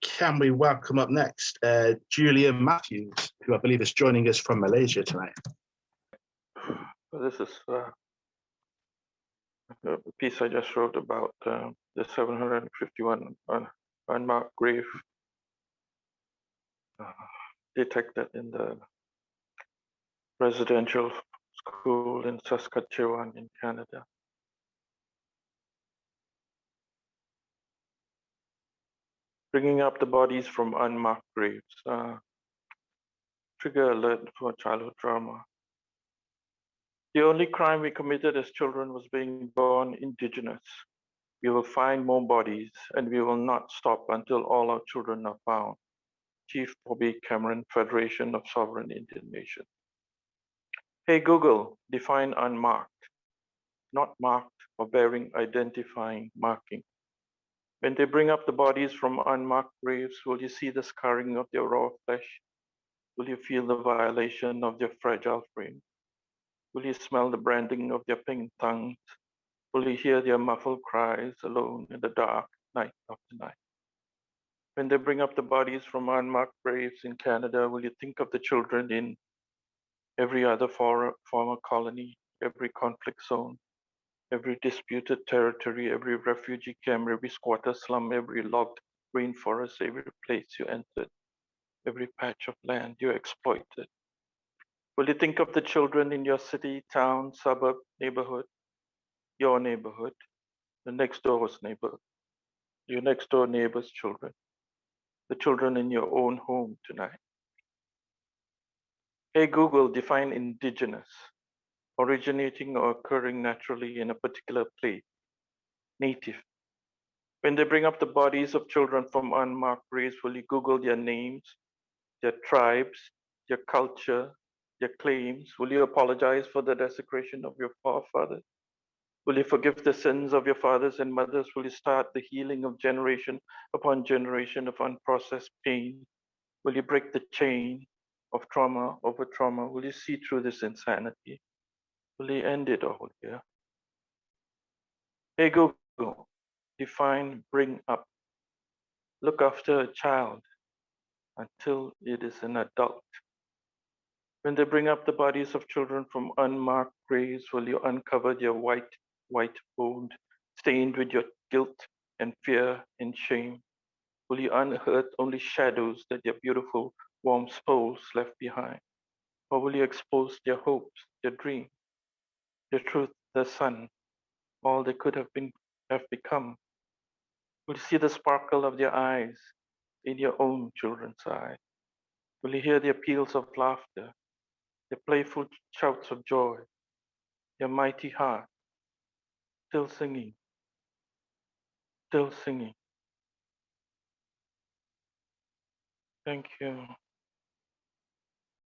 can we welcome up next Julian Matthews, who I believe is joining us from Malaysia tonight. This is a piece I just wrote about the 751 unmarked grave detected in the residential school in Saskatchewan in Canada. Bringing up the bodies from unmarked graves. Trigger alert for childhood trauma. The only crime we committed as children was being born indigenous. We will find more bodies and we will not stop until all our children are found. Chief Bobby Cameron, Federation of Sovereign Indian Nations. Hey Google, define unmarked. Not marked or bearing identifying marking. When they bring up the bodies from unmarked graves, will you see the scarring of their raw flesh? Will you feel the violation of their fragile frame? Will you smell the branding of their pink tongues? Will you hear their muffled cries alone in the dark night after night? When they bring up the bodies from unmarked graves in Canada, will you think of the children in every other former colony, every conflict zone, every disputed territory, every refugee camp, every squatter slum, every logged rainforest, every place you entered, every patch of land you exploited? Will you think of the children in your city, town, suburb, neighborhood, your neighborhood, the next door's neighbor, your next door neighbor's children, the children in your own home tonight? Hey Google, define indigenous. Originating or occurring naturally in a particular place. Native. When they bring up the bodies of children from unmarked graves, will you Google their names, their tribes, their culture, their claims? Will you apologize for the desecration of your forefathers? Will you forgive the sins of your fathers and mothers? Will you start the healing of generation upon generation of unprocessed pain? Will you break the chain of trauma over trauma? Will you see through this insanity? Will you end it all here? Hey Google, define bring up. Look after a child until it is an adult. When they bring up the bodies of children from unmarked graves, will you uncover their white bones, stained with your guilt and fear and shame? Will you unearth only shadows that their beautiful, warm souls left behind? Or will you expose their hopes, their dreams, their truth, their sun, all they could have become? Will you see the sparkle of their eyes in your own children's eyes? Will you hear their peals of laughter, their playful shouts of joy, their mighty heart still singing, still singing? Thank you.